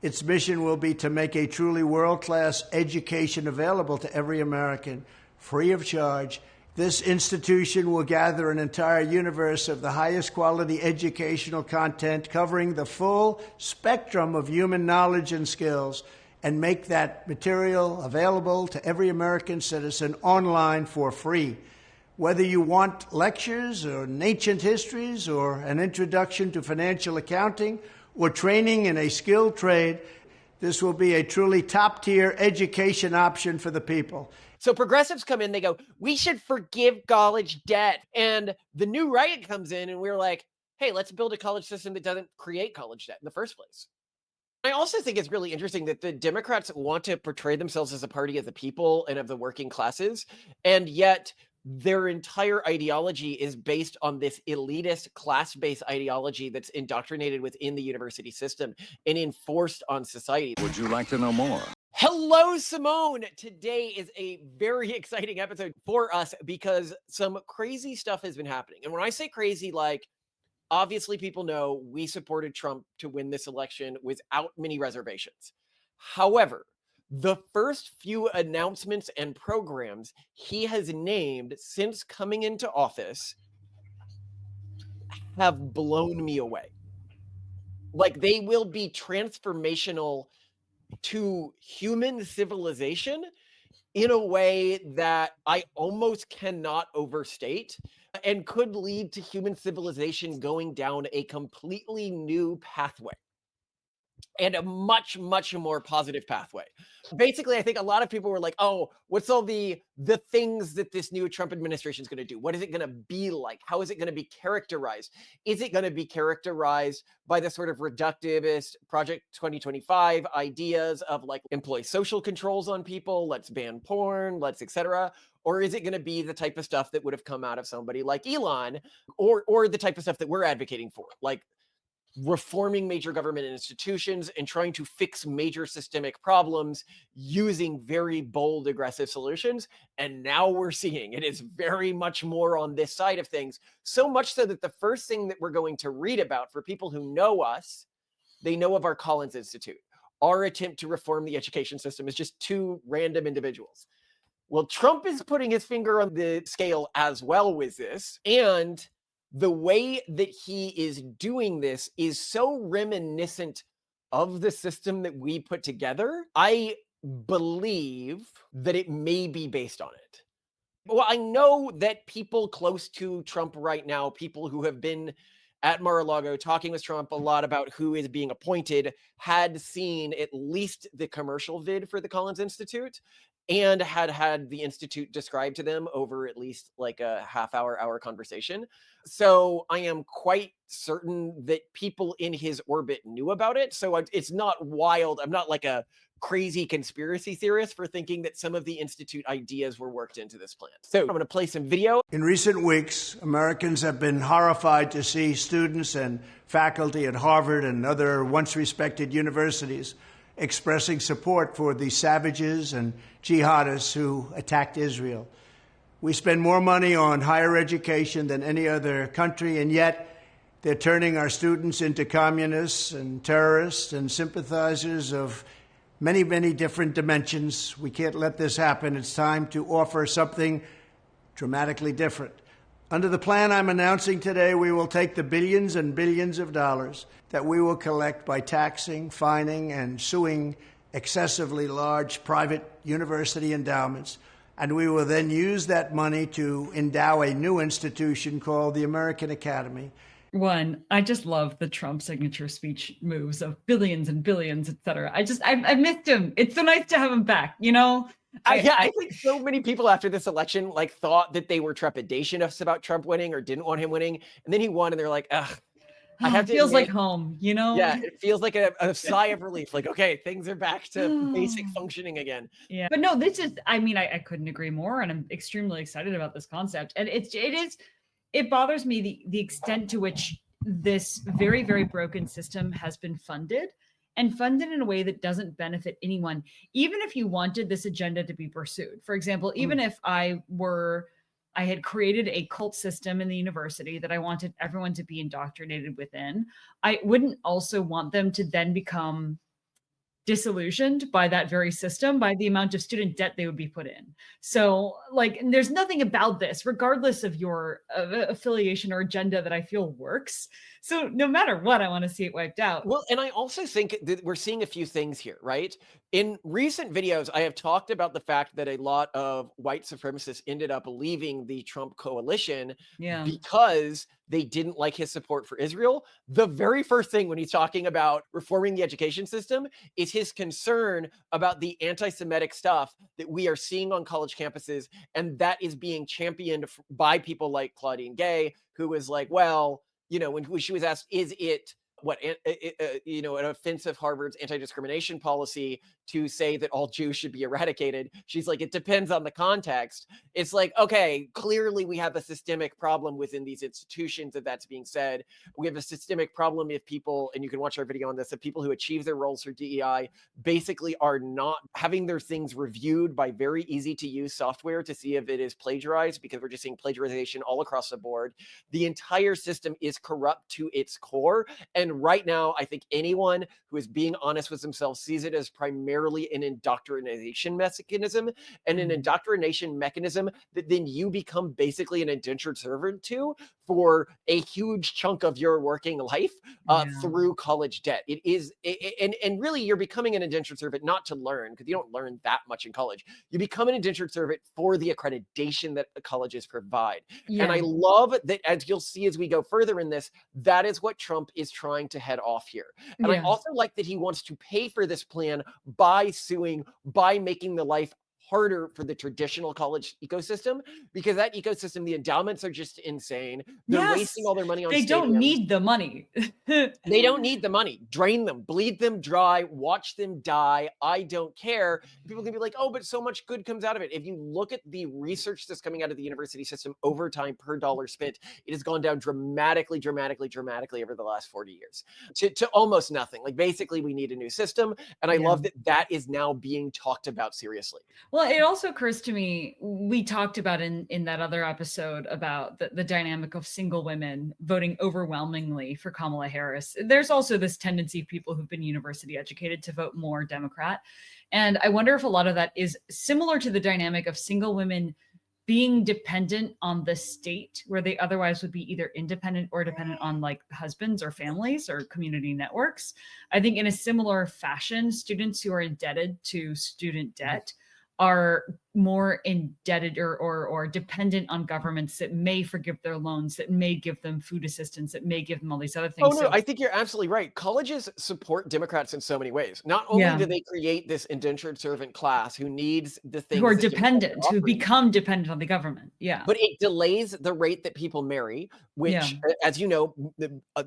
Its mission will be to make a truly world-class education available to every American, free of charge. This institution will gather an entire universe of the highest quality educational content covering the full spectrum of human knowledge and skills, and make that material available to every American citizen online for free. Whether you want lectures or ancient histories or an introduction to financial accounting or training in a skilled trade, this will be a truly top-tier education option for the people. So progressives come in, they go, we should forgive college debt. And the new right comes in and we're like, hey, let's build a college system that doesn't create college debt in the first place. I also think it's really interesting that the Democrats want to portray themselves as a party of the people and of the working classes, and yet their entire ideology is based on this elitist class-based ideology that's indoctrinated within the university system and enforced on society. Would you like to know more? Hello, Simone. Today is a very exciting episode for us because some crazy stuff has been happening. And when I say crazy, like, obviously, people know we supported Trump to win this election without many reservations. However, the first few announcements and programs he has named since coming into office have blown me away. Like, they will be transformational to human civilization in a way that I almost cannot overstate, and could lead to human civilization going down a completely new pathway and a much, much more positive pathway. Basically, I think a lot of people were like, oh, what's all the things that this new Trump administration is going to do? What is it going to be like? How is it going to be characterized? Is it going to be characterized by the sort of reductivist Project 2025 ideas of like employ social controls on people, let's ban porn, let's etc.? Or is it going to be the type of stuff that would have come out of somebody like Elon, or the type of stuff that we're advocating for, like reforming major government institutions and trying to fix major systemic problems using very bold, aggressive solutions? And now we're seeing it is very much more on this side of things. So much so that the first thing that we're going to read about, for people who know us, they know of our Collins Institute. Our attempt to reform the education system is just two random individuals. Well, Trump is putting his finger on the scale as well with this. And the way that he is doing this is so reminiscent of the system that we put together. I believe that it may be based on it. Well, I know that people close to Trump right now, people who have been at Mar-a-Lago talking with Trump a lot about who is being appointed, had seen at least the commercial vid for the Collins Institute and had the Institute described to them over at least like a hour conversation. So I am quite certain that people in his orbit knew about it. So it's not wild. I'm not like a crazy conspiracy theorist for thinking that some of the Institute ideas were worked into this plan. So I'm going to play some video. In recent weeks, Americans have been horrified to see students and faculty at Harvard and other once respected universities expressing support for the savages and jihadists who attacked Israel. We spend more money on higher education than any other country, and yet they're turning our students into communists and terrorists and sympathizers of many, many different dimensions. We can't let this happen. It's time to offer something dramatically different. Under the plan I'm announcing today, we will take the billions and billions of dollars that we will collect by taxing, fining, and suing excessively large private university endowments, and we will then use that money to endow a new institution called the American Academy. One, I just love the Trump signature speech moves of billions and billions, et cetera. I missed him. It's so nice to have him back, you know? I think so many people after this election like thought that they were trepidatious about Trump winning or didn't want him winning, and then he won, and they're like, ugh. It feels like home, you know? Yeah, it feels like a sigh of relief. Like, okay, things are back to basic functioning again. Yeah, but no, this is, I mean, I couldn't agree more, and I'm extremely excited about this concept. And it bothers me the extent to which this very, very broken system has been funded, and funded in a way that doesn't benefit anyone, even if you wanted this agenda to be pursued. For example, even if I had created a cult system in the university that I wanted everyone to be indoctrinated within, I wouldn't also want them to then become disillusioned by that very system, by the amount of student debt they would be put in. So like, and there's nothing about this, regardless of your affiliation or agenda, that I feel works. So no matter what, I want to see it wiped out. Well, and I also think that we're seeing a few things here, right? In recent videos, I have talked about the fact that a lot of white supremacists ended up leaving the Trump coalition Yeah. because they didn't like his support for Israel. The very first thing when he's talking about reforming the education system is his concern about the anti-Semitic stuff that we are seeing on college campuses, and that is being championed by people like Claudine Gay, who was like, well, when she was asked, is it an offense of Harvard's anti-discrimination policy to say that all Jews should be eradicated? She's like, it depends on the context. It's like, okay, clearly we have a systemic problem within these institutions if that's being said. We have a systemic problem if people, and you can watch our video on this, if people who achieve their roles for DEI basically are not having their things reviewed by very easy to use software to see if it is plagiarized, because we're just seeing plagiarization all across the board. The entire system is corrupt to its core. And right now, I think anyone who is being honest with themselves sees it as primarily an indoctrination mechanism, and an indoctrination mechanism that then you become basically an indentured servant to for a huge chunk of your working life through college debt. It is, and really you're becoming an indentured servant not to learn, because you don't learn that much in college. You become an indentured servant for the accreditation that colleges provide. Yeah. And I love that, as you'll see as we go further in this, that is what Trump is trying to head off here. And I also like that he wants to pay for this plan by suing, by making the life harder for the traditional college ecosystem, because that ecosystem, the endowments are just insane. They're wasting all their money on They don't need the money. They don't need the money. Drain them, bleed them dry, watch them die. I don't care. People can be like, oh, but so much good comes out of it. If you look at the research that's coming out of the university system over time per dollar spent, it has gone down dramatically over the last 40 years to almost nothing. Like, basically, we need a new system. And I love that that is now being talked about seriously. Well, it also occurs to me, we talked about in that other episode about the dynamic of single women voting overwhelmingly for Kamala Harris. There's also this tendency of people who've been university educated to vote more Democrat. And I wonder if a lot of that is similar to the dynamic of single women being dependent on the state, where they otherwise would be either independent or dependent on like husbands or families or community networks. I think in a similar fashion, students who are indebted to student debt are more indebted or dependent on governments that may forgive their loans, that may give them food assistance, that may give them all these other things. Oh, no, I think you're absolutely right. Colleges support Democrats in so many ways. Not only do they create this indentured servant class who needs the things, who are dependent, who become dependent on the government. Yeah. But it delays the rate that people marry, which, as you know,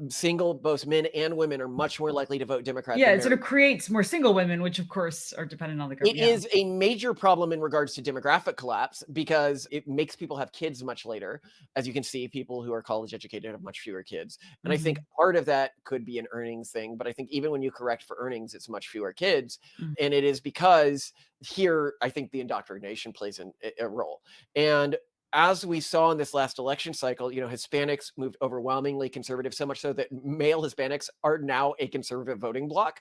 single, both men and women are much more likely to vote Democrat. Yeah, it sort of creates more single women, which of course are dependent on the government. It is a major problem in regards to demographic collapse, because it makes people have kids much later. As you can see, people who are college educated have much fewer kids. And I think part of that could be an earnings thing, but I think even when you correct for earnings, it's much fewer kids. And it is because here, I think the indoctrination plays a role. And as we saw in this last election cycle, Hispanics moved overwhelmingly conservative, so much so that male Hispanics are now a conservative voting bloc.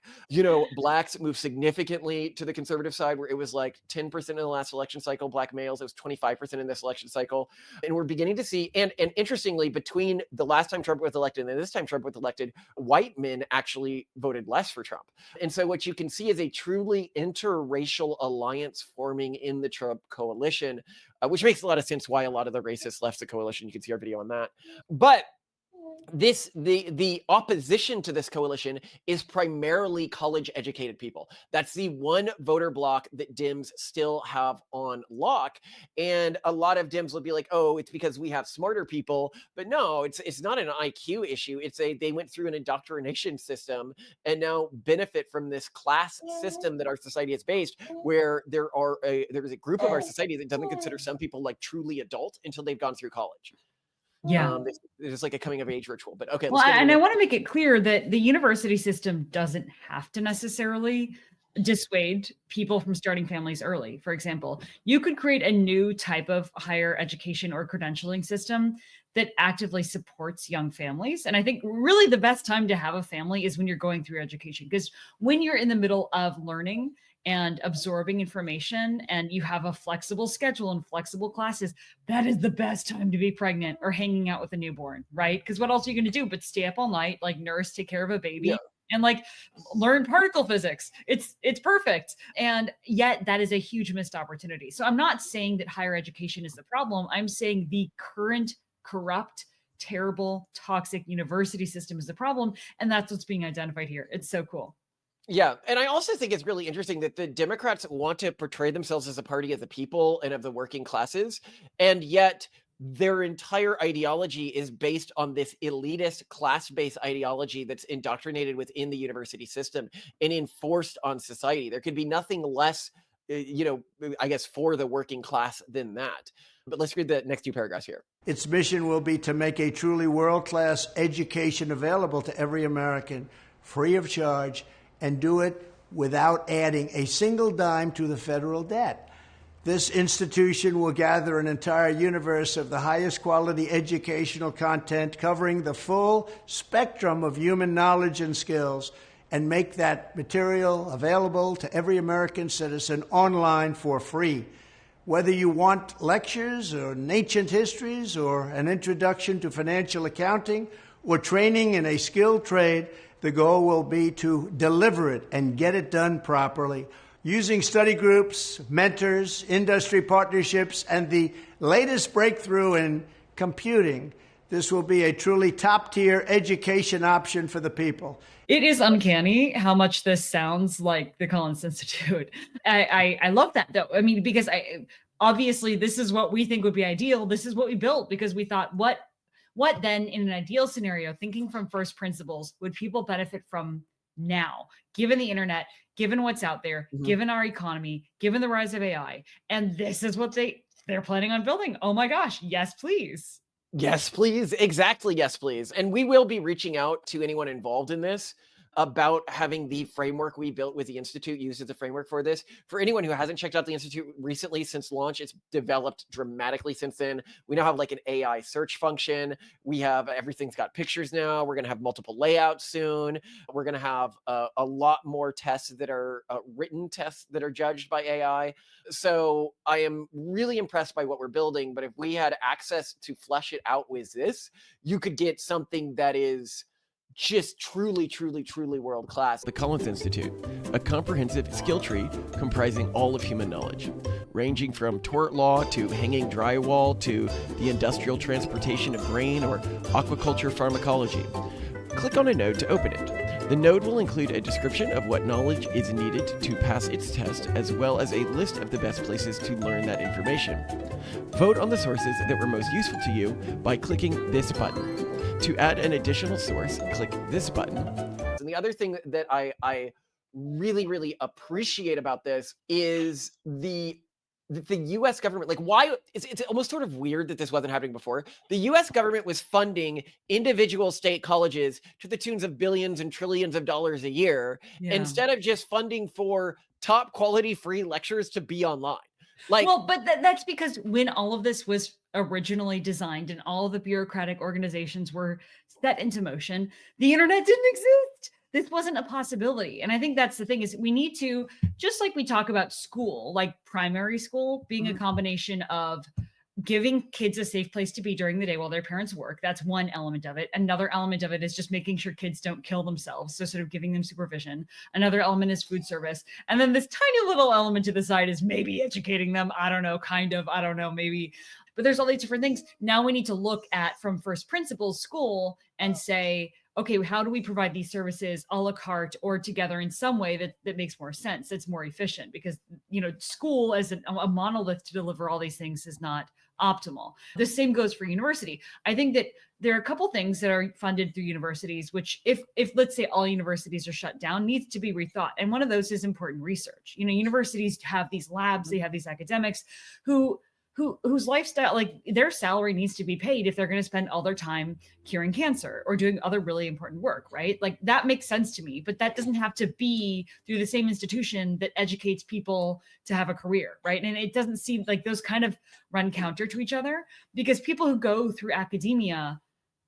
Blacks moved significantly to the conservative side, where it was like 10% in the last election cycle, black males. It was 25% in this election cycle. And we're beginning to see, and interestingly, between the last time Trump was elected and this time Trump was elected, white men actually voted less for Trump. And so what you can see is a truly interracial alliance forming in the Trump coalition, which makes a lot of sense why a lot of the racists left the coalition. You can see our video on that. But the opposition to this coalition is primarily college educated people. That's the one voter block that Dems still have on lock. And a lot of Dems will be like, oh, it's because we have smarter people. But no, it's not an IQ issue. They went through an indoctrination system and now benefit from this class system that our society is based, where there is a group of our society that doesn't consider some people like truly adult until they've gone through college. Yeah. It's like a coming of age ritual, but okay. Well, and I want to make it clear that the university system doesn't have to necessarily dissuade people from starting families early. For example, you could create a new type of higher education or credentialing system that actively supports young families. And I think really the best time to have a family is when you're going through education, because when you're in the middle of learning and absorbing information and you have a flexible schedule and flexible classes, that is the best time to be pregnant or hanging out with a newborn, right? Because what else are you going to do but stay up all night, like nurse, take care of a baby, and like learn particle physics? It's perfect. And yet that is a huge missed opportunity. So I'm not saying that higher education is the problem. I'm saying the current corrupt, terrible, toxic university system is the problem. And that's what's being identified here. It's so cool. Yeah. And I also think it's really interesting that the Democrats want to portray themselves as a party of the people and of the working classes. And yet their entire ideology is based on this elitist class-based ideology that's indoctrinated within the university system and enforced on society. There could be nothing less, I guess, for the working class than that. But let's read the next 2 paragraphs here. Its mission will be to make a truly world-class education available to every American, free of charge, and do it without adding a single dime to the federal debt. This institution will gather an entire universe of the highest quality educational content covering the full spectrum of human knowledge and skills, and make that material available to every American citizen online for free. Whether you want lectures or ancient histories or an introduction to financial accounting or training in a skilled trade, the goal will be to deliver it and get it done properly, using study groups, mentors, industry partnerships, and the latest breakthrough in computing. This will be a truly top-tier education option for the people. It is uncanny how much this sounds like the Collins Institute. I love that, though. I mean, because obviously this is what we think would be ideal. This is what we built because we thought, what then in an ideal scenario, thinking from first principles, would people benefit from now, given the internet, given what's out there, given our economy, given the rise of AI? And this is what they're planning on building. Oh my gosh. Yes, please. Yes, please. Exactly. Yes, please. And we will be reaching out to anyone involved in this about having the framework we built with the Institute used as a framework for this. For anyone who hasn't checked out the Institute recently since launch, it's developed dramatically since then. We now have like an AI search function. We have everything's got pictures now. We're going to have multiple layouts soon. We're going to have a lot more tests that are written tests that are judged by AI. So I am really impressed by what we're building. But if we had access to flesh it out with this, you could get something that is just truly, truly, truly world class. The Collins Institute, a comprehensive skill tree comprising all of human knowledge, ranging from tort law to hanging drywall to the industrial transportation of grain or aquaculture pharmacology. Click on a node to open it. The node will include a description of what knowledge is needed to pass its test, as well as a list of the best places to learn that information. Vote on the sources that were most useful to you by clicking this button. To add an additional source, click this button. And the other thing that I really, really appreciate about this is the U.S. government, like why, it's almost sort of weird that this wasn't happening before. The U.S. government was funding individual state colleges to the tunes of billions and trillions of dollars a year, instead of just funding for top quality free lectures to be online. Like, well, but that's because when all of this was originally designed and all of the bureaucratic organizations were set into motion, the internet didn't exist. This wasn't a possibility. And I think that's the thing, is we need to, just like we talk about school, like primary school being a combination of giving kids a safe place to be during the day while their parents work. That's one element of it. Another element of it is just making sure kids don't kill themselves. So sort of giving them supervision. Another element is food service. And then this tiny little element to the side is maybe educating them. I don't know, kind of, I don't know, maybe. But there's all these different things. Now we need to look at, from first principles, school, and say, okay, how do we provide these services a la carte or together in some way that makes more sense, that's more efficient? Because, school as a monolith to deliver all these things is not optimal. The same goes for university. I think that there are a couple things that are funded through universities, which if let's say all universities are shut down, needs to be rethought. And one of those is important research. Universities have these labs, they have these academics who whose lifestyle, like their salary needs to be paid if they're going to spend all their time curing cancer or doing other really important work, right? Like that makes sense to me, but that doesn't have to be through the same institution that educates people to have a career, right? And it doesn't seem like those kind of run counter to each other, because people who go through academia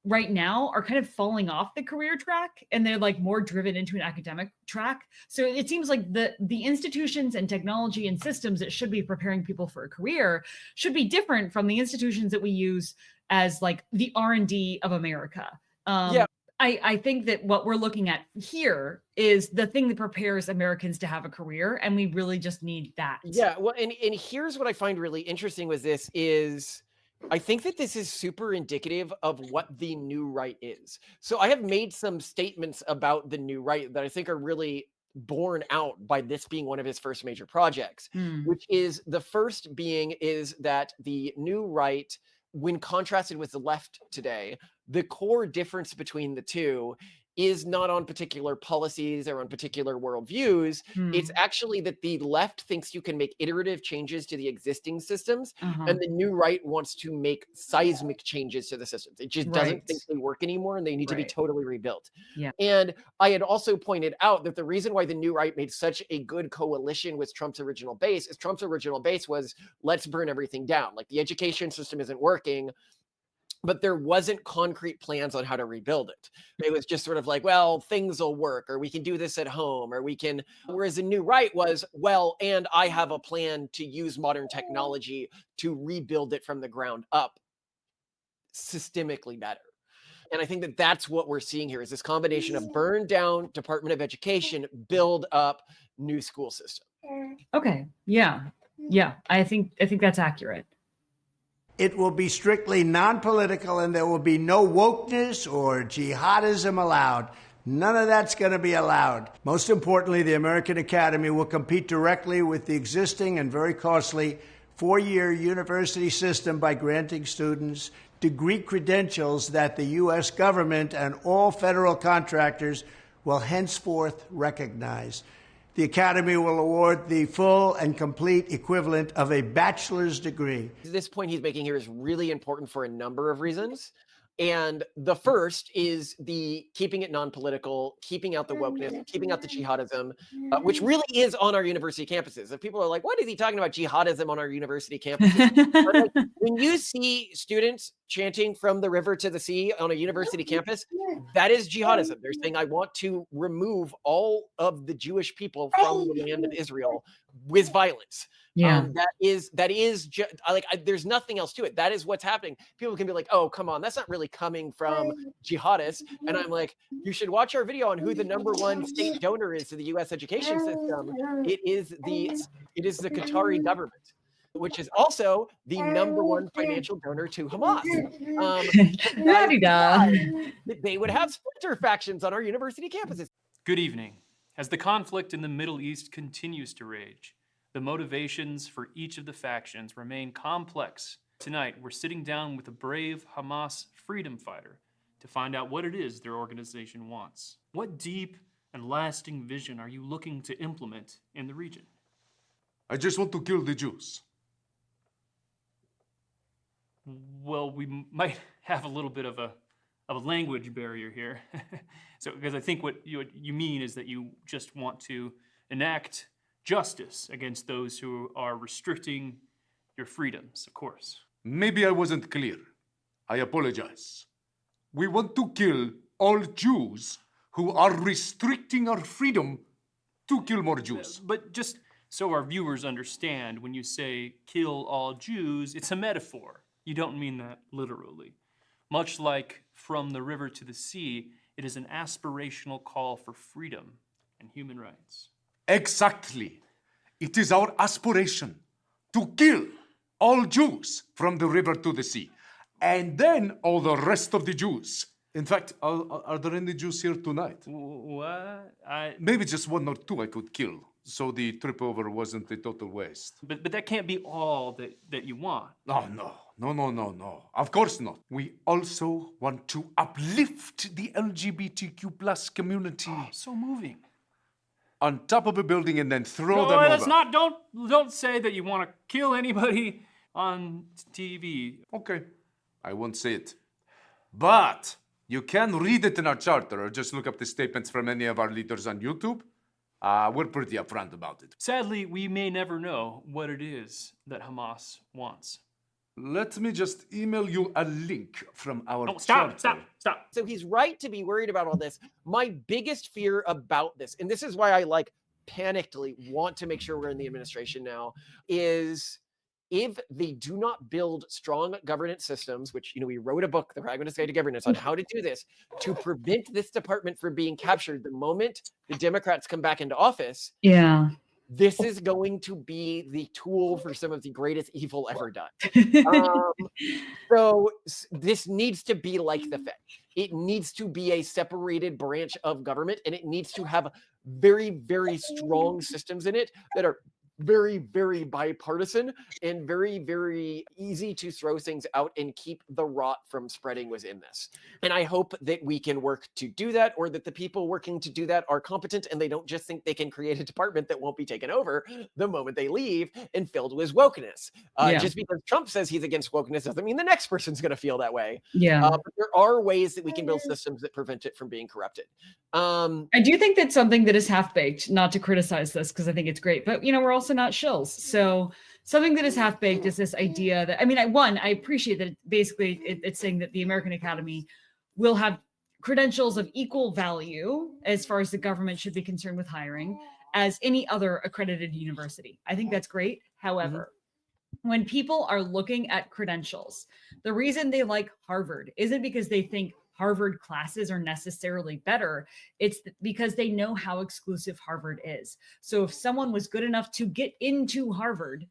right now are kind of falling off the career track, and they're like more driven into an academic track. So it seems like the institutions and technology and systems that should be preparing people for a career should be different from the institutions that we use as like the R&D of America. Yeah. I think that what we're looking at here is the thing that prepares Americans to have a career, and we really just need that. Yeah, well, and here's what I find really interesting with this is I think that this is super indicative of what the new right is. So I have made some statements about the new right that I think are really borne out by this being one of his first major projects, which is the first being is that the new right, when contrasted with the left today, the core difference between the two is not on particular policies or on particular worldviews. It's actually that the left thinks you can make iterative changes to the existing systems, and the new right wants to make seismic changes to the systems. It just doesn't think they work anymore, and they need to be totally rebuilt. Yeah. And I had also pointed out that the reason why the new right made such a good coalition with Trump's original base is Trump's original base was, let's burn everything down. Like the education system isn't working, but there wasn't concrete plans on how to rebuild it. It was just sort of like, well, things will work, or we can do this at home, or we can, whereas the new right was, well, and I have a plan to use modern technology to rebuild it from the ground up systemically better. And I think that that's what we're seeing here is this combination of burn down Department of Education, build up new school system. Okay. Yeah. Yeah. I think that's accurate. It will be strictly non-political, and there will be no wokeness or jihadism allowed. None of that's going to be allowed. Most importantly, the American Academy will compete directly with the existing and very costly four-year university system by granting students degree credentials that the U.S. government and all federal contractors will henceforth recognize. The Academy will award the full and complete equivalent of a bachelor's degree. This point he's making here is really important for a number of reasons. And the first is the keeping it non-political, keeping out the wokeness, keeping out the jihadism, which really is on our university campuses. If people are like, what is he talking about jihadism on our university campuses? Like, when you see students chanting from the river to the sea on a university campus, that is jihadism. They're saying, I want to remove all of the Jewish people from the land of Israel with violence. Yeah. That is just like, there's nothing else to it. That is what's happening. People can be like, oh, come on, that's not really coming from jihadists. And I'm like, you should watch our video on who the #1 state donor is to the U.S. education system. It is the Qatari government, which is also the #1 financial donor to Hamas. They would have splinter factions on our university campuses. Good evening. As the conflict in the Middle East continues to rage, the motivations for each of the factions remain complex. Tonight, we're sitting down with a brave Hamas freedom fighter to find out what it is their organization wants. What deep and lasting vision are you looking to implement in the region? I just want to kill the Jews. Well, we might have a little bit of a language barrier here. Because I think what you mean is that you just want to enact justice against those who are restricting your freedoms, of course. Maybe I wasn't clear. I apologize. We want to kill all Jews who are restricting our freedom to kill more Jews. But just so our viewers understand, when you say kill all Jews, it's a metaphor. You don't mean that literally. Much like from the river to the sea, it is an aspirational call for freedom and human rights. Exactly. It is our aspiration to kill all Jews from the river to the sea, and then all the rest of the Jews. In fact, are there any Jews here tonight? What? Maybe just one or two I could kill, so the trip over wasn't a total waste. But that can't be all that you want. Oh, no. Of course not. We also want to uplift the LGBTQ plus community. Oh, so moving. On top of a building and then throw them over. That's not, don't say that you want to kill anybody. on TV. Okay, I won't say it. But you can read it in our charter or just look up the statements from any of our leaders on YouTube. We're pretty upfront about it. Sadly, we may never know what it is that Hamas wants. Let me just email you a link from our Oh, charter. stop. So he's right to be worried about all this. My biggest fear about this, and this is why I panickedly want to make sure we're in the administration now, is if they do not build strong governance systems, which, we wrote a book, The Pragmatist Guide to Governance, on how to do this to prevent this department from being captured the moment the Democrats come back into office. Yeah. This is going to be the tool for some of the greatest evil ever done. So this needs to be like the Fed. It needs to be a separated branch of government, and it needs to have very, very strong systems in it that are very, very bipartisan and very, very easy to throw things out and keep the rot from spreading within this. And I hope that we can work to do that, or that the people working to do that are competent and they don't just think they can create a department that won't be taken over the moment they leave and filled with wokeness. Just because Trump says he's against wokeness doesn't mean the next person's going to feel that way. Yeah. But there are ways that we can build systems that prevent it from being corrupted. I do think that's something that is half-baked, not to criticize this because I think it's great, but we're also not shills. So something that is half-baked is this idea that, I appreciate that it's saying that the American Academy will have credentials of equal value as far as the government should be concerned with hiring as any other accredited university. I think that's great. However, when people are looking at credentials, the reason they like Harvard isn't because they think Harvard classes are necessarily better. It's because they know how exclusive Harvard is. So if someone was good enough to get into Harvard,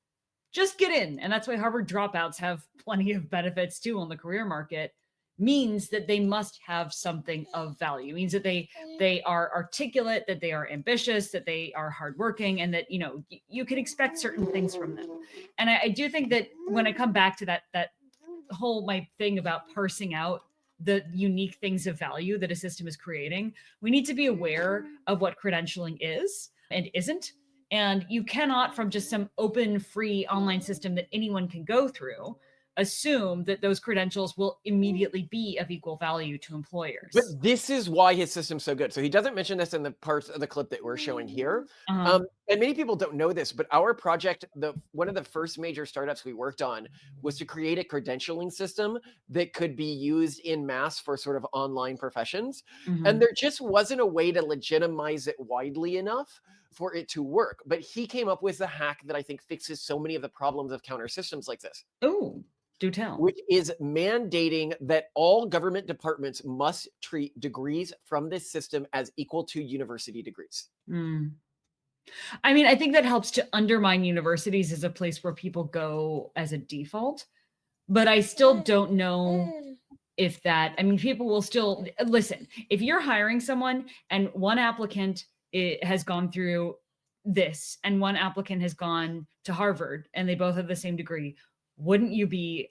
just get in. And that's why Harvard dropouts have plenty of benefits too on the career market. Means that they must have something of value. It means that they are articulate, that they are ambitious, that they are hardworking, and that you can expect certain things from them. And I do think that when I come back to that whole my thing about parsing out the unique things of value that a system is creating, we need to be aware of what credentialing is and isn't. And you cannot, from just some open, free online system that anyone can go through, assume that those credentials will immediately be of equal value to employers. But this is why his system's so good. So he doesn't mention this in the parts of the clip that we're showing here. And many people don't know this, but our project, one of the first major startups we worked on was to create a credentialing system that could be used in mass for sort of online professions. And there just wasn't a way to legitimize it widely enough for it to work. But he came up with a hack that I think fixes so many of the problems of counter systems like this. Oh, do tell. Which is mandating that all government departments must treat degrees from this system as equal to university degrees. I think that helps to undermine universities as a place where people go as a default. But I still don't know if that, people will still listen. If you're hiring someone and one applicant has gone through this and one applicant has gone to Harvard and they both have the same degree, wouldn't you be?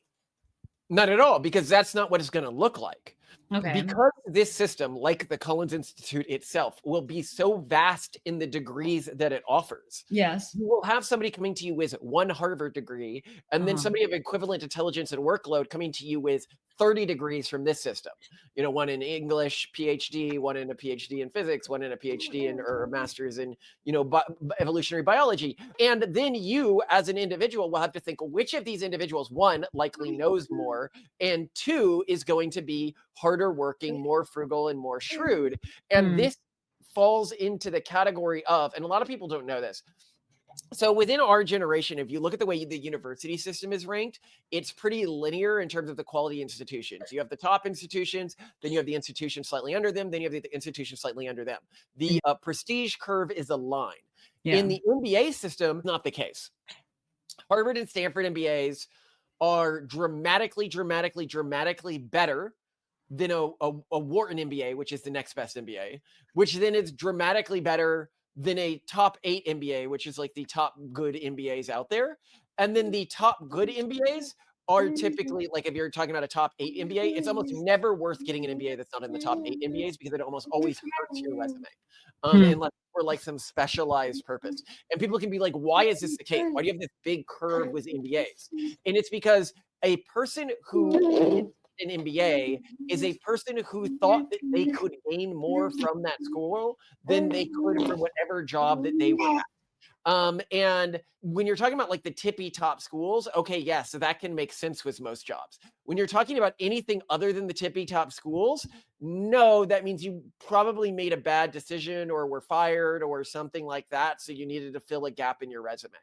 Not at all, because that's not what it's going to look like. Okay. Because this system, like the Collins Institute itself, will be so vast in the degrees that it offers. Yes. You will have somebody coming to you with one Harvard degree, and then somebody of equivalent intelligence and workload coming to you with 30 degrees from this system. One in English, PhD, one in a PhD in physics, one in a PhD or a master's in, evolutionary biology. And then you, as an individual, will have to think which of these individuals, one, likely knows more, and two, is going to be harder working, more frugal, and more shrewd. And this falls into the category of, and a lot of people don't know this. So within our generation, if you look at the way the university system is ranked, it's pretty linear in terms of the quality institutions. You have the top institutions, then you have the institutions slightly under them, then you have the institutions slightly under them. The prestige curve is a line. Yeah. In the MBA system, not the case. Harvard and Stanford MBAs are dramatically better than a Wharton MBA, which is the next best MBA, which then is dramatically better than a top 8 MBA, which is like the top good MBAs out there. And then the top good MBAs are typically, like if you're talking about a top 8 MBA, it's almost never worth getting an MBA that's not in the top 8 MBAs because it almost always hurts your resume. Unless for like some specialized purpose. And people can be like, why is this the case? Why do you have this big curve with MBAs? And it's because a person who gets an MBA is a person who thought that they could gain more from that school than they could from whatever job that they were at. And when you're talking about like the tippy top schools, okay, yeah, so that can make sense with most jobs. When you're talking about anything other than the tippy top schools, no, that means you probably made a bad decision or were fired or something like that. So you needed to fill a gap in your resume.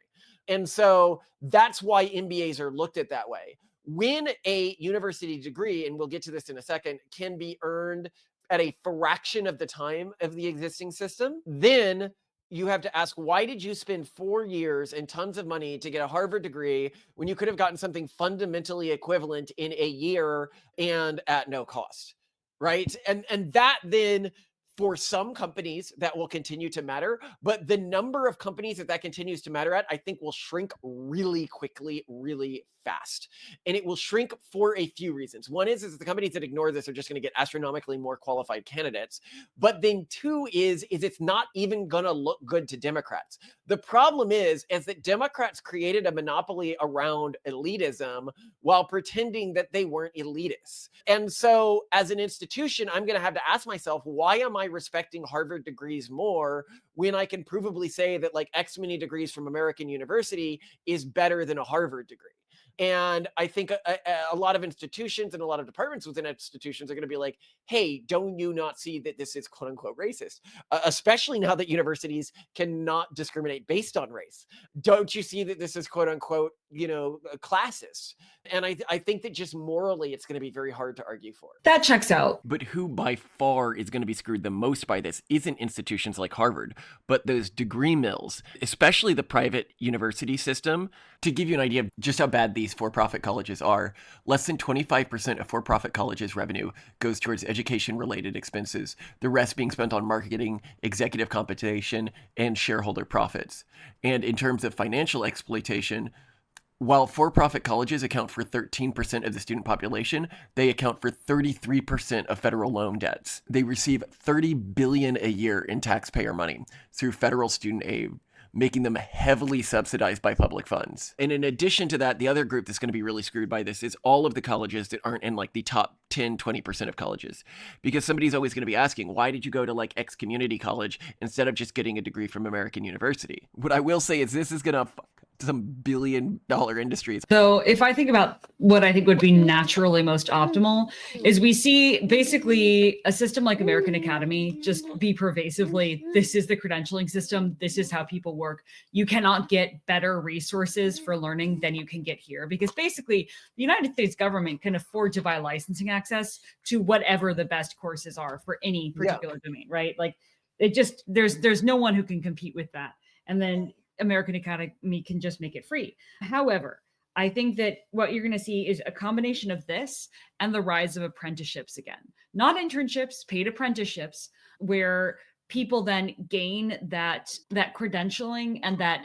And so that's why MBAs are looked at that way. When a university degree, and we'll get to this in a second, can be earned at a fraction of the time of the existing system, then you have to ask, why did you spend 4 years and tons of money to get a Harvard degree when you could have gotten something fundamentally equivalent in a year and at no cost, right? And that then, for some companies, that will continue to matter, but the number of companies that continues to matter at, I think, will shrink really quickly, really fast. And it will shrink for a few reasons. One is the companies that ignore this are just going to get astronomically more qualified candidates. But then two is it's not even going to look good to Democrats. The problem is that Democrats created a monopoly around elitism while pretending that they weren't elitists. And so as an institution, I'm going to have to ask myself, why am I respecting Harvard degrees more when I can provably say that like X many degrees from American University is better than a Harvard degree? And I think a lot of institutions and a lot of departments within institutions are going to be like, hey, don't you not see that this is quote unquote racist? Especially now that universities cannot discriminate based on race. Don't you see that this is quote unquote, classist? And I think that just morally, it's going to be very hard to argue for. That checks out. But who by far is going to be screwed the most by this isn't institutions like Harvard, but those degree mills, especially the private university system. To give you an idea of just how bad these for-profit colleges are, less than 25% of for-profit colleges' revenue goes towards education-related expenses, the rest being spent on marketing, executive compensation, and shareholder profits. And in terms of financial exploitation, while for-profit colleges account for 13% of the student population, they account for 33% of federal loan debts. They receive $30 billion a year in taxpayer money through federal student aid, making them heavily subsidized by public funds. And in addition to that, the other group that's going to be really screwed by this is all of the colleges that aren't in like the top 10, 20% of colleges. Because somebody's always going to be asking, why did you go to like X community college instead of just getting a degree from American University? What I will say is this is going to some billion-dollar industries. So if I think about what I think would be naturally most optimal is we see basically a system like American Academy just be pervasively, this is the credentialing system, this is how people work. You cannot get better resources for learning than you can get here because basically the United States government can afford to buy licensing access to whatever the best courses are for any particular domain, right? Like it just, there's no one who can compete with that. And then American Academy can just make it free. However, I think that what you're going to see is a combination of this and the rise of apprenticeships again. Not internships, paid apprenticeships, where people then gain that credentialing and that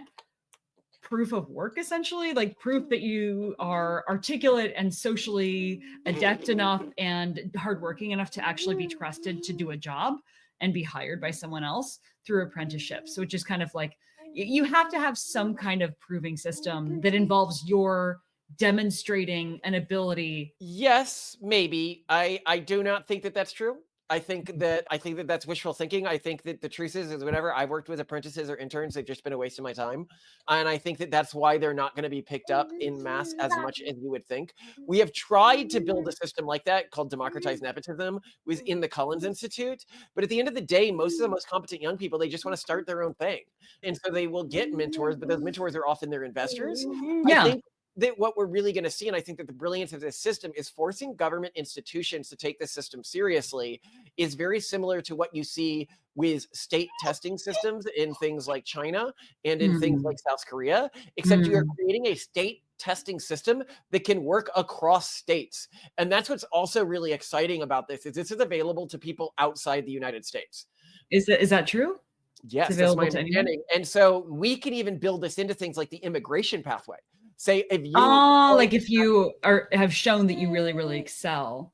proof of work, essentially, like proof that you are articulate and socially adept enough and hardworking enough to actually be trusted to do a job and be hired by someone else through apprenticeships, which is kind of like, you have to have some kind of proving system that involves your demonstrating an ability. Yes, maybe. I do not think that that's true. I think that that's wishful thinking. I think that the truth is whenever I've worked with apprentices or interns, they've just been a waste of my time. And I think that that's why they're not going to be picked up in mass as much as you would think. We have tried to build a system like that called Democratizing Nepotism within the Collins Institute. But at the end of the day, most of the most competent young people, they just want to start their own thing. And so they will get mentors, but those mentors are often their investors. Yeah. I think that what we're really going to see, and I think that the brilliance of this system is forcing government institutions to take this system seriously, is very similar to what you see with state testing systems in things like China and in things like South Korea, except you are creating a state testing system that can work across states. And that's what's also really exciting about this, is this is available to people outside the United States. Is that true? Yes, that's my understanding. And so we can even build this into things like the immigration pathway. Say if you like if you have shown that you really, really excel.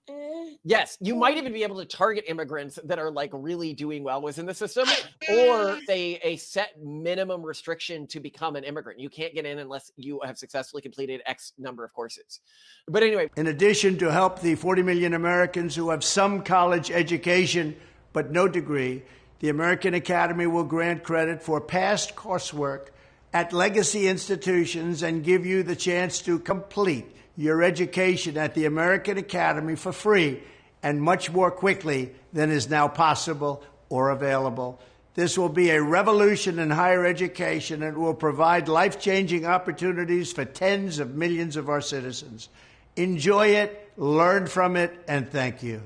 Yes, you might even be able to target immigrants that are like really doing well within the system, or say a set minimum restriction to become an immigrant. You can't get in unless you have successfully completed X number of courses. But anyway. In addition, to help the 40 million Americans who have some college education but no degree, the American Academy will grant credit for past coursework at legacy institutions and give you the chance to complete your education at the American Academy for free and much more quickly than is now possible or available. This will be a revolution in higher education and will provide life-changing opportunities for tens of millions of our citizens. Enjoy it, learn from it, and thank you.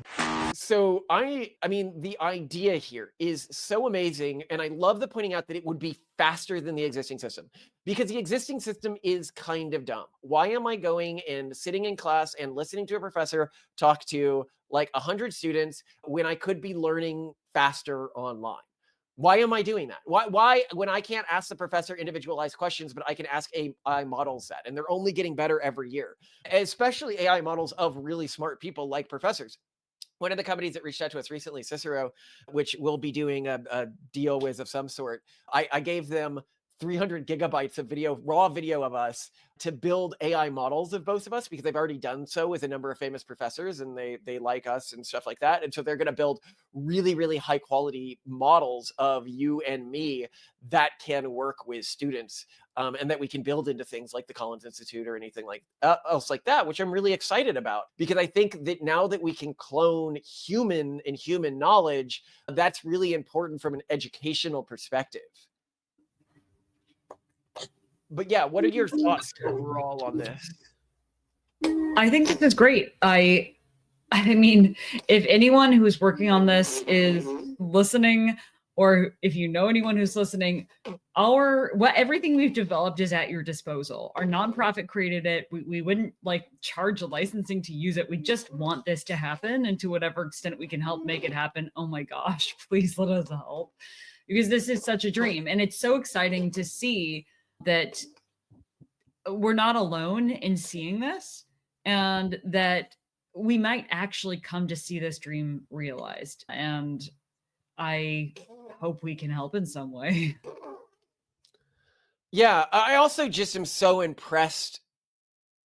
So I mean, the idea here is so amazing. And I love the pointing out that it would be faster than the existing system, because the existing system is kind of dumb. Why am I going and sitting in class and listening to a professor talk to like 100 students when I could be learning faster online? Why am I doing that? Why when I can't ask the professor individualized questions, but I can ask AI model set, and they're only getting better every year, especially AI models of really smart people like professors. One of the companies that reached out to us recently, Cicero, which we'll be doing a deal with of some sort, I gave them 300 gigabytes of video, raw video of us to build AI models of both of us, because they've already done so with a number of famous professors and they like us and stuff like that. And so they're going to build really, really high quality models of you and me that can work with students, and that we can build into things like the Collins Institute or anything like else like that, which I'm really excited about, because I think that now that we can clone human knowledge, that's really important from an educational perspective. But yeah, what are your thoughts overall on this? I think this is great. I mean, if anyone who's working on this is listening, or if you know anyone who's listening, everything we've developed is at your disposal. Our nonprofit created it. We wouldn't like charge a licensing to use it. We just want this to happen, and to whatever extent we can help make it happen, oh my gosh, please let us help, because this is such a dream. And it's so exciting to see that we're not alone in seeing this, and that we might actually come to see this dream realized. And I hope we can help in some way. Yeah, I also just am so impressed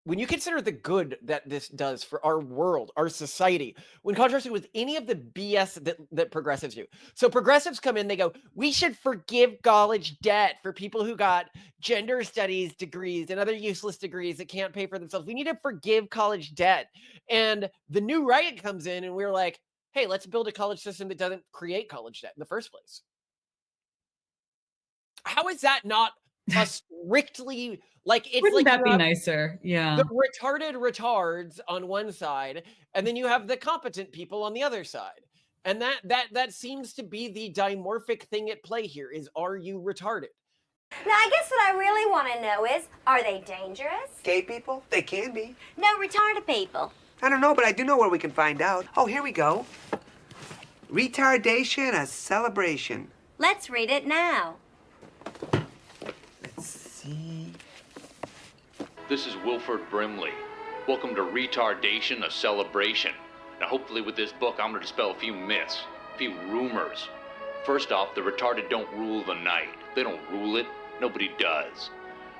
when you consider the good that this does for our world, our society, when contrasted with any of the BS that progressives do. So progressives come in, they go, we should forgive college debt for people who got gender studies degrees and other useless degrees that can't pay for themselves. We need to forgive college debt. And the new right comes in and we're like, hey, let's build a college system that doesn't create college debt in the first place. How is that not a strictly, like, it's Wouldn't like that be nicer? Yeah. the retarded retards on one side, and then you have the competent people on the other side. And that seems to be the dimorphic thing at play here is, are you retarded? Now, I guess what I really want to know is, are they dangerous? Gay people? They can be. No, retarded people. I don't know, but I do know where we can find out. Oh, here we go. Retardation, a celebration. Let's read it now. Let's see. This is Wilford Brimley. Welcome to Retardation, a Celebration. Now, hopefully with this book, I'm going to dispel a few myths, a few rumors. First off, the retarded don't rule the night. They don't rule it. Nobody does.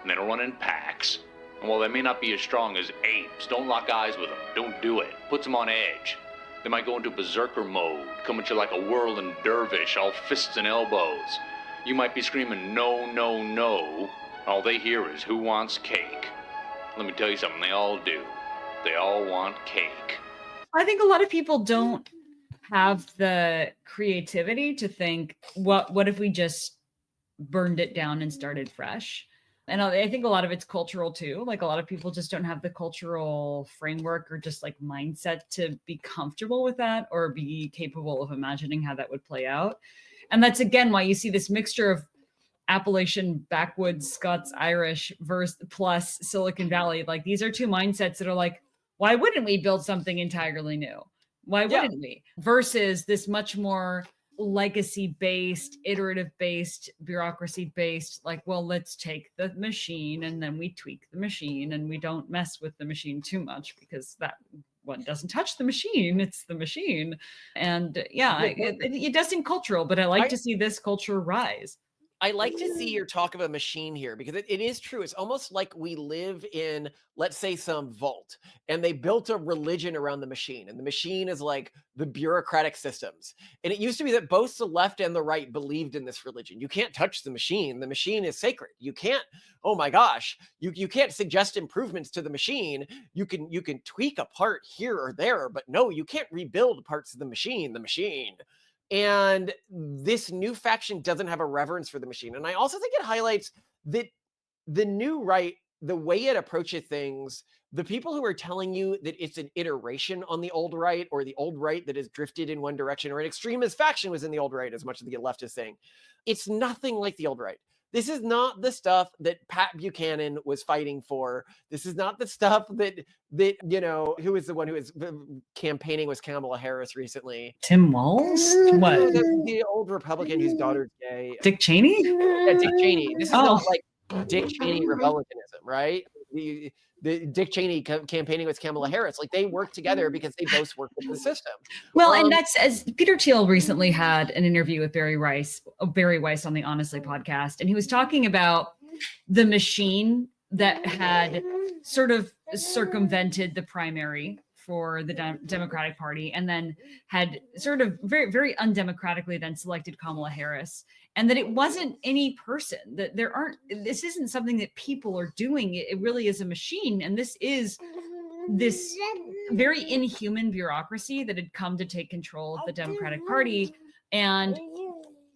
And they don't run in packs. And while they may not be as strong as apes, don't lock eyes with them. Don't do it. Puts them on edge. They might go into berserker mode, come at you like a whirling dervish, all fists and elbows. You might be screaming, no, no, no. All they hear is, who wants cake? Let me tell you something, they all do. They all want cake. I think a lot of people don't have the creativity to think, what if we just burned it down and started fresh? And I think a lot of it's cultural too. Like, a lot of people just don't have the cultural framework or just like mindset to be comfortable with that or be capable of imagining how that would play out. And that's, again, why you see this mixture of Appalachian backwoods Scots Irish plus Silicon Valley. Like, these are two mindsets that are like, why wouldn't we build something entirely new? Why wouldn't we? Versus this much more legacy-based, iterative-based, bureaucracy-based, like, well, let's take the machine and then we tweak the machine and we don't mess with the machine too much because that one doesn't touch the machine, it's the machine. And yeah, it does seem cultural, but I like to see this culture rise. I like to see your talk of a machine here because it is true. It's almost like we live in, let's say, some vault, and they built a religion around the machine, and the machine is like the bureaucratic systems. And it used to be that both the left and the right believed in this religion. You can't touch the machine. The machine is sacred. You can't, oh my gosh, you can't suggest improvements to the machine. You can tweak a part here or there, but no, you can't rebuild parts of the machine. And this new faction doesn't have a reverence for the machine. And I also think it highlights that the new right, the way it approaches things, the people who are telling you that it's an iteration on the old right, or the old right that has drifted in one direction, or an extremist faction was in the old right, as much as the left is saying, it's nothing like the old right. This is not the stuff that Pat Buchanan was fighting for. This is not the stuff that who is the one who is campaigning with Kamala Harris recently? Tim Walz? What? The old Republican whose daughter's gay. Dick Cheney? Yeah, Dick Cheney. This is not like Dick Cheney Republicanism, right? The Dick Cheney campaigning with Kamala Harris, like they work together because they both work with the system. Well, and that's, as Peter Thiel recently had an interview with Barry Weiss on the Honestly podcast, and he was talking about the machine that had sort of circumvented the primary for the Democratic Party, and then had sort of very, very undemocratically then selected Kamala Harris, and that it wasn't any person, that this isn't something that people are doing. It really is a machine. And this is this very inhuman bureaucracy that had come to take control of the Democratic Party. And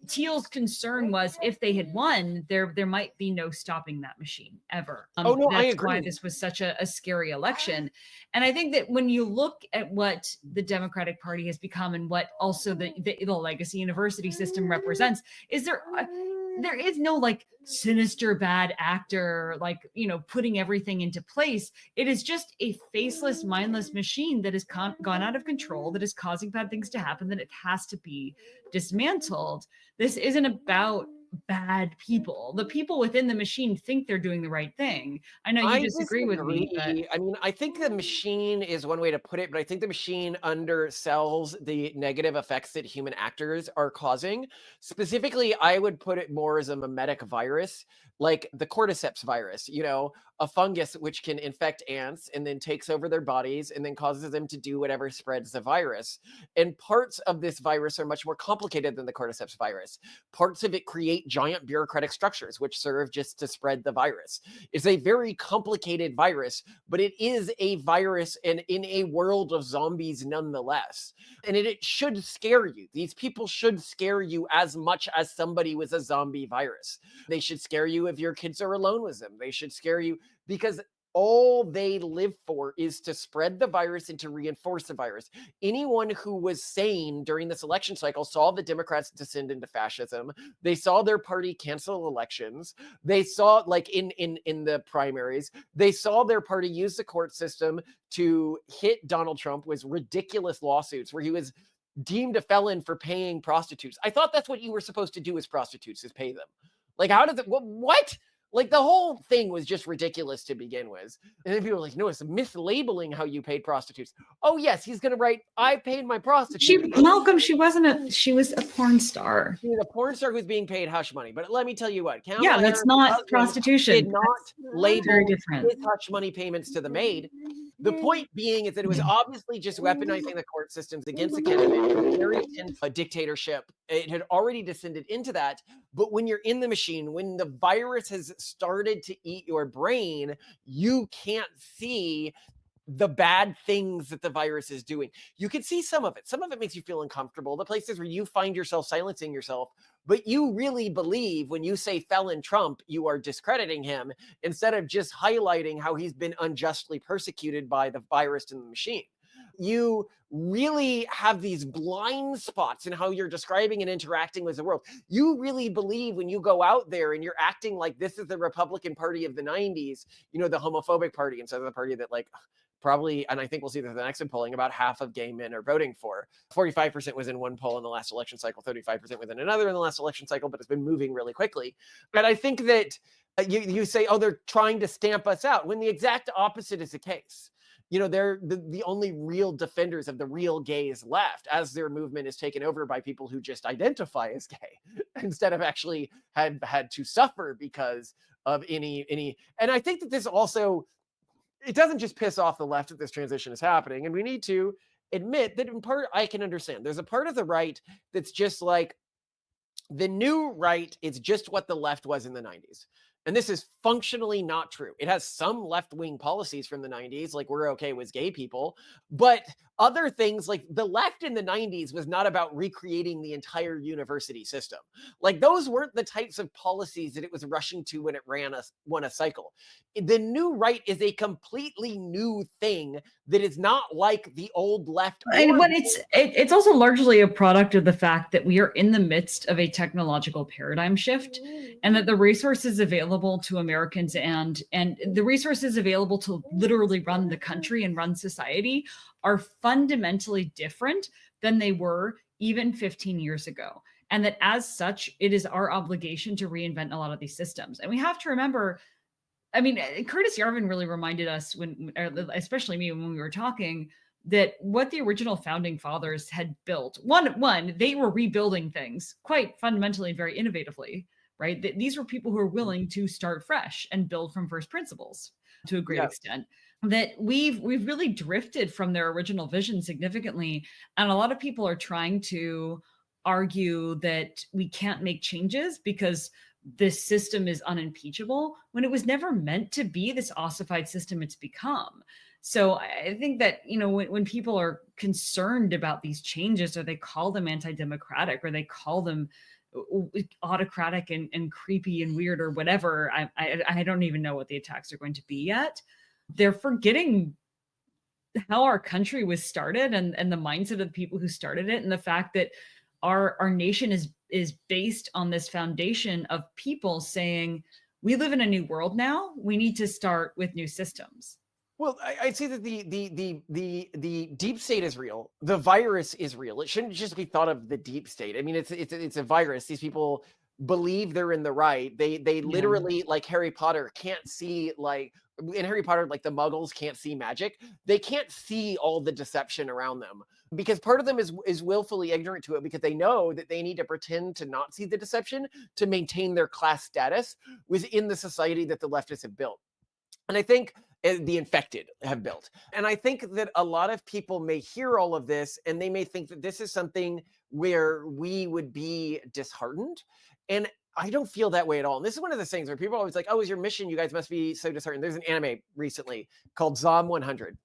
Thiel's concern was, if they had won, there might be no stopping that machine ever. I agree. That's why this was such a scary election. And I think that when you look at what the Democratic Party has become, and what also the legacy university system represents, is there is no like sinister bad actor, like, putting everything into place. It is just a faceless, mindless machine that has gone out of control, that is causing bad things to happen, that it has to be dismantled. This isn't about bad people. The people within the machine think they're doing the right thing. I know you disagree with me, but I mean, I think the machine is one way to put it, but I think the machine undersells the negative effects that human actors are causing. Specifically, I would put it more as a mimetic virus, like the cordyceps virus, a fungus which can infect ants and then takes over their bodies and then causes them to do whatever spreads the virus. And parts of this virus are much more complicated than the cordyceps virus. Parts of it create giant bureaucratic structures which serve just to spread the virus. It's a very complicated virus, but it is a virus, and in a world of zombies nonetheless. And it should scare you. These people should scare you as much as somebody with a zombie virus. They should scare you if your kids are alone with them. They should scare you because all they live for is to spread the virus and to reinforce the virus. Anyone who was sane during this election cycle saw the Democrats descend into fascism. They saw their party cancel elections. They saw, like in the primaries, they saw their party use the court system to hit Donald Trump with ridiculous lawsuits where he was deemed a felon for paying prostitutes. I thought that's what you were supposed to do as prostitutes, is pay them. Like, how does it, what? Like, the whole thing was just ridiculous to begin with. And then people were like, no, it's mislabeling how you paid prostitutes. Oh, yes, he's going to write, I paid my prostitute. Malcolm, she was a porn star. She was a porn star who's being paid hush money. But let me tell you what. Kamala Harris not prostitution. Did not label his hush money payments to the maid. The point being is that it was obviously just weaponizing the court systems against the candidate. Very intense dictatorship. It had already descended into that. But when you're in the machine, when the virus has started to eat your brain, you can't see the bad things that the virus is doing. You can see some of it. Some of it makes you feel uncomfortable. The places where you find yourself silencing yourself, but you really believe when you say felon Trump, you are discrediting him instead of just highlighting how he's been unjustly persecuted by the virus and the machine. You really have these blind spots in how you're describing and interacting with the world. You really believe when you go out there and you're acting like this is the Republican Party of the 90s, the homophobic party, instead of the party that like probably, and I think we'll see that in the next polling, about half of gay men are voting for. 45% was in one poll in the last election cycle, 35% within another in the last election cycle, but it's been moving really quickly. But I think that you say, oh, they're trying to stamp us out, when the exact opposite is the case. They're the only real defenders of the real gays left, as their movement is taken over by people who just identify as gay instead of actually had to suffer because of any. And I think that this also, it doesn't just piss off the left that this transition is happening. And we need to admit that in part, I can understand. There's a part of the right that's just like, the new right is just what the left was in the 90s. And this is functionally not true. It has some left-wing policies from the 90s, like we're okay with gay people, but other things, like the left in the 90s was not about recreating the entire university system. Like those weren't the types of policies that it was rushing to when it won a cycle. The new right is a completely new thing that is not like the old left. And when it's also largely a product of the fact that we are in the midst of a technological paradigm shift, and that the resources available to Americans and the resources available to literally run the country and run society are fundamentally different than they were even 15 years ago. And that as such, it is our obligation to reinvent a lot of these systems. And we have to remember, I mean, Curtis Yarvin really reminded us, especially me, when we were talking, that what the original founding fathers had built, one, they were rebuilding things quite fundamentally, very innovatively, right? These were people who were willing to start fresh and build from first principles to a great extent. That we've really drifted from their original vision significantly. And a lot of people are trying to argue that we can't make changes because this system is unimpeachable, when it was never meant to be this ossified system it's become. So I think that, when people are concerned about these changes, or they call them anti-democratic, or they call them autocratic and creepy and weird or whatever, I don't even know what the attacks are going to be yet. They're forgetting how our country was started and the mindset of the people who started it, and the fact that our nation is based on this foundation of people saying, we live in a new world now. We need to start with new systems. Well, I'd say that the deep state is real. The virus is real. It shouldn't just be thought of the deep state. I mean, it's a virus. These people believe they're in the right. They literally, like Harry Potter, can't see, like in Harry Potter, like the Muggles can't see magic. They can't see all the deception around them, because part of them is willfully ignorant to it, because they know that they need to pretend to not see the deception to maintain their class status within the society that the leftists have built. And I think the infected have built. And I think that a lot of people may hear all of this and they may think that this is something where we would be disheartened. And I don't feel that way at all. And this is one of the things where people are always like, oh, is your mission? You guys must be so disheartened. There's an anime recently called Zom 100.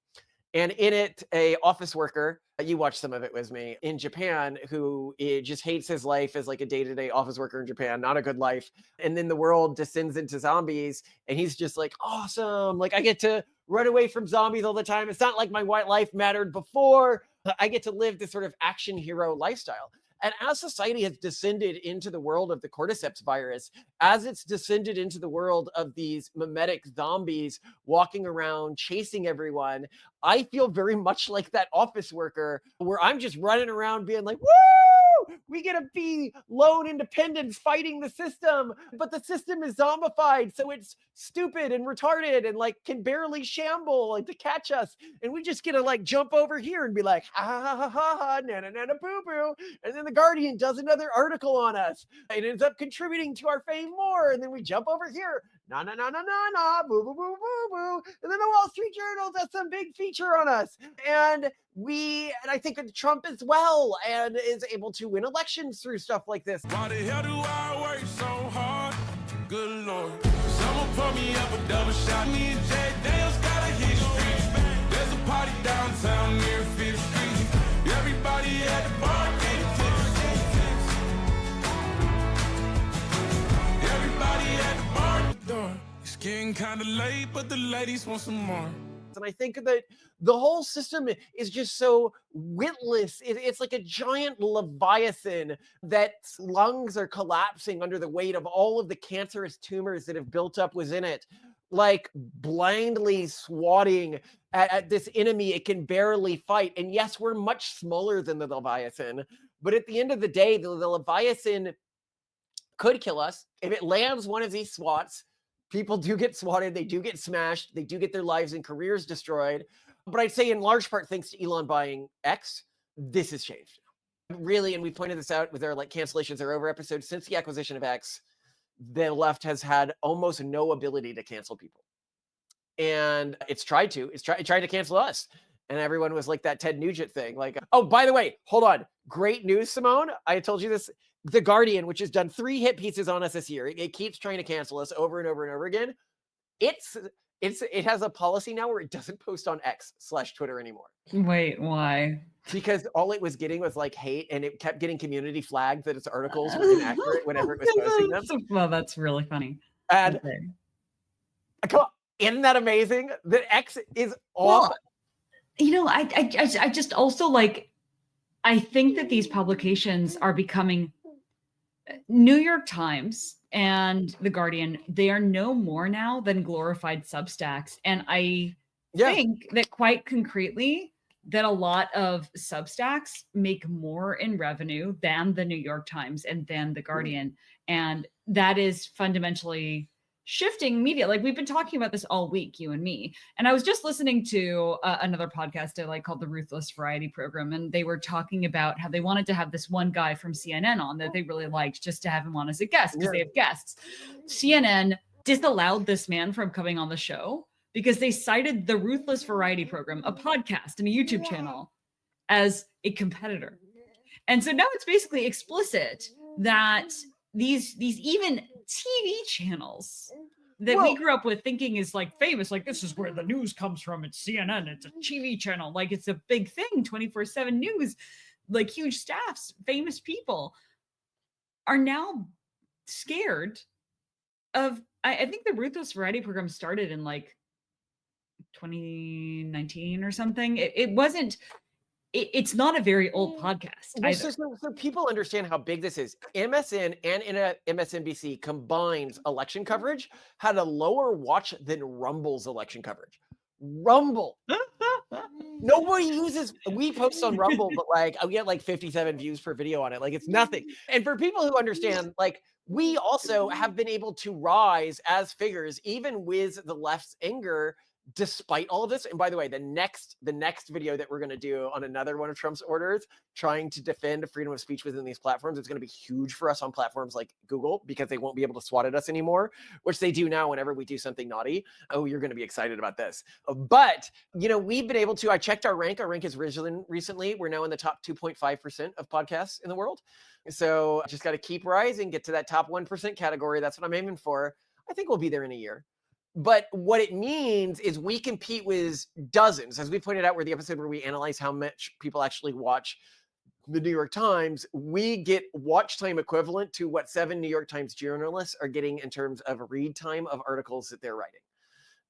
And in it, a office worker, you watched some of it with me, in Japan, who just hates his life as like a day-to-day office worker in Japan, not a good life. And then the world descends into zombies, and he's just like, awesome. Like, I get to run away from zombies all the time. It's not like my white life mattered before. I get to live this sort of action hero lifestyle. And as society has descended into the world of the cordyceps virus, as it's descended into the world of these mimetic zombies walking around, chasing everyone, I feel very much like that office worker, where I'm just running around being like, woo, we get to be lone independents fighting the system, but the system is zombified, so it's stupid and retarded and like can barely shamble like to catch us. And we just get to like jump over here and be like, ha ha ha ha ha, na na na na boo boo. And then the Guardian does another article on us. It ends up contributing to our fame more. And then we jump over here, na na na na na na, boo boo boo boo boo. And then the Wall Street Journal does some big feature on us. And I think that Trump as well, and is able to win elections through stuff like this. Why the hell do I work so hard? Good Lord. Someone put me up a double shot. Me and Jay Dale's got a history. There's a party downtown near 5th Street. Everybody at the bar getting tips. Everybody at the bar. It's getting kind of late, but the ladies want some more. And I think that the whole system is just so witless. It's like a giant leviathan that's lungs are collapsing under the weight of all of the cancerous tumors that have built up within it. like blindly swatting at this enemy it can barely fight. And yes, we're much smaller than the Leviathan, but at the end of the day, the Leviathan could kill us. If it lands one of these swats, people do get swatted, they do get smashed, they do get their lives and careers destroyed. But I'd say in large part, thanks to Elon buying X, this has changed. Really, and we pointed this out with our like cancellations are over episode, since the acquisition of X, the left has had almost no ability to cancel people. And it's tried to cancel us. And everyone was like that Ted Nugent thing. Like, oh, by the way, hold on. Great news, Simone. I told you this. The Guardian, which has done 3 hit pieces on us this year, it keeps trying to cancel us over and over and over again. It has a policy now where it doesn't post on X/Twitter anymore. Wait, why? Because all it was getting was like hate, and it kept getting community flagged that its articles were inaccurate whenever it was posting them. Well, that's really funny. And okay. Come on, isn't that amazing? That X is awesome. Well, I just also like, I think that these publications are becoming New York Times and The Guardian. They are no more now than glorified Substacks. And I think that quite concretely that a lot of Substacks make more in revenue than the New York Times and than The Guardian. And that is fundamentally shifting media. Like we've been talking about this all week, you and me. And I was just listening to another podcast I like called the Ruthless Variety Program. And they were talking about how they wanted to have this one guy from CNN on that they really liked just to have him on as a guest because they have guests. CNN disallowed this man from coming on the show because they cited the Ruthless Variety Program, a podcast and a YouTube channel, as a competitor. And so now it's basically explicit that these even TV channels that we grew up with thinking is like famous, like this is where the news comes from. It's CNN, it's a TV channel, like it's a big thing, 24/7 news, like huge staffs, famous people are now scared of, I think the Ruthless Variety Program started in like 2019 or something. It wasn't, it's not a very old podcast either. So people understand how big this is. MSN and MSNBC combined election coverage had a lower watch than Rumble's election coverage. Rumble. Nobody uses, we post on Rumble, but like I get like 57 views per video on it. Like it's nothing. And for people who understand, like we also have been able to rise as figures, even with the left's anger, despite all of this. And by the way, the next video that we're going to do on another one of Trump's orders, trying to defend freedom of speech within these platforms, it's going to be huge for us on platforms like Google because they won't be able to swat at us anymore, which they do now whenever we do something naughty. Oh, you're going to be excited about this. But, you know, we've been able to, I checked our rank. Our rank has risen recently. We're now in the top 2.5% of podcasts in the world. So just got to keep rising, get to that top 1% category. That's what I'm aiming for. I think we'll be there in a year. But what it means is we compete with dozens, as we pointed out, where the episode where we analyze how much people actually watch the New York Times, we get watch time equivalent to what 7 New York Times journalists are getting in terms of read time of articles that they're writing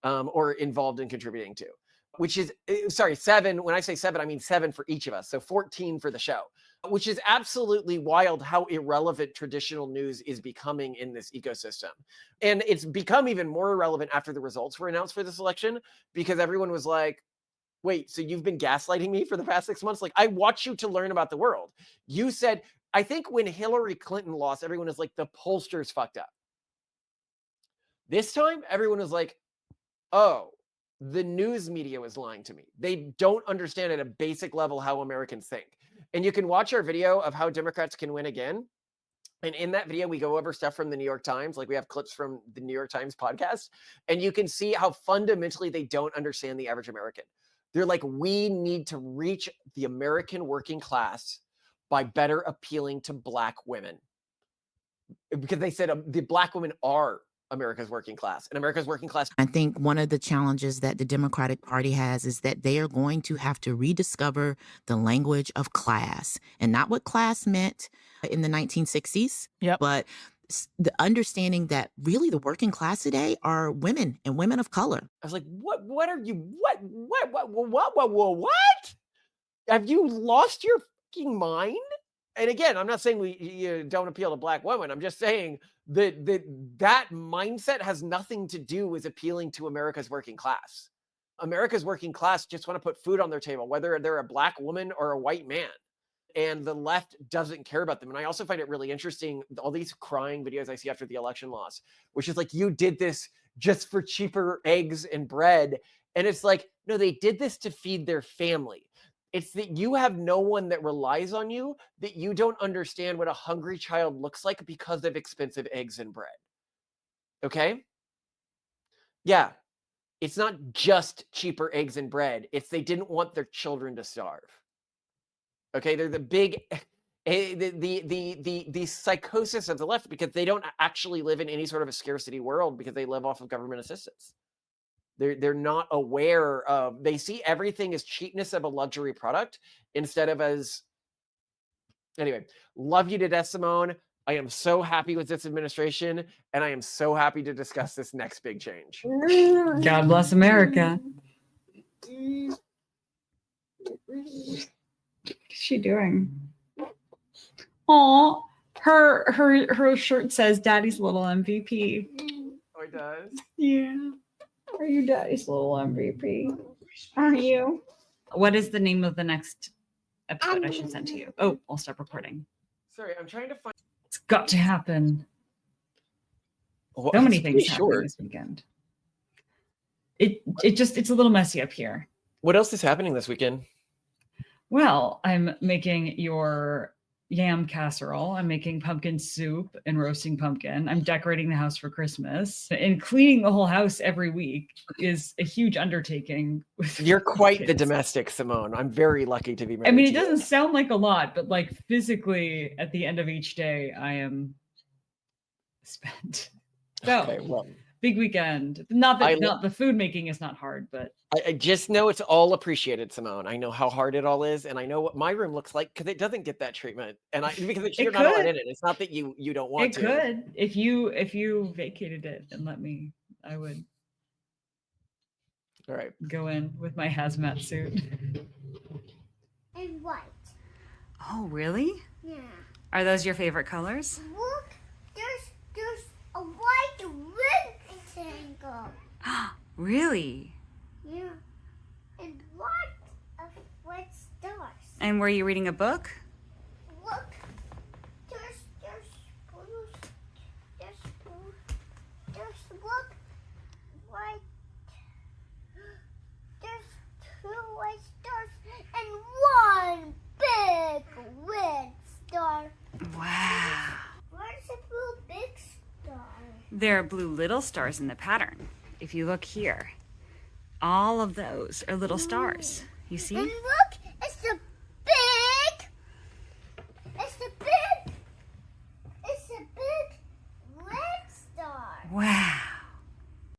or involved in contributing to, which is, 7. When I say 7, I mean 7 for each of us. So 14 for the show, which is absolutely wild how irrelevant traditional news is becoming in this ecosystem. And it's become even more irrelevant after the results were announced for this election, because everyone was like, wait, so you've been gaslighting me for the past 6 months? Like, I watch you to learn about the world. You said, I think when Hillary Clinton lost, everyone was like, the pollsters fucked up. This time, everyone was like, oh, the news media was lying to me. They don't understand at a basic level how Americans think. And you can watch our video of how Democrats can win again. And in that video, we go over stuff from the New York Times. Like we have clips from the New York Times podcast. And you can see how fundamentally they don't understand the average American. They're like, we need to reach the American working class by better appealing to Black women. Because they said the Black women are America's working class, and America's working class. I think one of the challenges that the Democratic Party has is that they are going to have to rediscover the language of class, and not what class meant in the 1960s, but the understanding that really the working class today are women and women of color. I was like, what are you, what? Have you lost your fucking mind? and again, I'm not saying you don't appeal to black women. I'm just saying that mindset has nothing to do with appealing to America's working class. America's working class just want to put food on their table, whether they're a black woman or a white man. And the left doesn't care about them. And I also find it really interesting, all these crying videos I see after the election loss, which is like, you did this just for cheaper eggs and bread. And it's like, no, they did this to feed their family. It's that you have no one that relies on you, that you don't understand what a hungry child looks like because of expensive eggs and bread. Okay? Yeah. It's not just cheaper eggs and bread. It's they didn't want their children to starve. Okay, they're the big, the psychosis of the left, because they don't actually live in any sort of a scarcity world because they live off of government assistance. They're not aware of, they see everything as cheapness of a luxury product instead of as, anyway, love you to death, Simone. I am so happy with this administration, and I am so happy to discuss this next big change. God bless America. What's she doing? Oh, her shirt says "Daddy's little MVP." Oh, it does? Yeah. Are you Daddy's little MVP? Are you? What is the name of the next episode I should send to you? Oh, I'll stop recording. Sorry, I'm trying to find. It's got to happen. Well, so many it's things pretty happening short this weekend. It's a little messy up here. What else is happening this weekend? Well, I'm making your yam casserole. I'm making pumpkin soup and roasting pumpkin. I'm decorating the house for Christmas. And cleaning the whole house every week is a huge undertaking. You're quite the domestic, Simone. I'm very lucky to be married. I mean, it to you. doesn't sound like a lot, but like physically at the end of each day, I am spent. So, Okay, well, big weekend. Not the food making is not hard, but I just know it's all appreciated, Simone. I know how hard it all is, and I know what my room looks like because it doesn't get that treatment. And because you're not allowed in it. It's not that you don't want to. It could. If you vacated it and let me, I would. All right. Go in with my hazmat suit. And white. Oh, really? Yeah. Are those your favorite colors? Look, there's a white rectangle. Really? Yeah. And lots of white stars. And were you reading a book? Look, there's look, white. There's 2 white stars and 1 big red star. Wow. Where's the blue big star? There are blue little stars in the pattern. If you look here, all of those are little stars. You see? And look,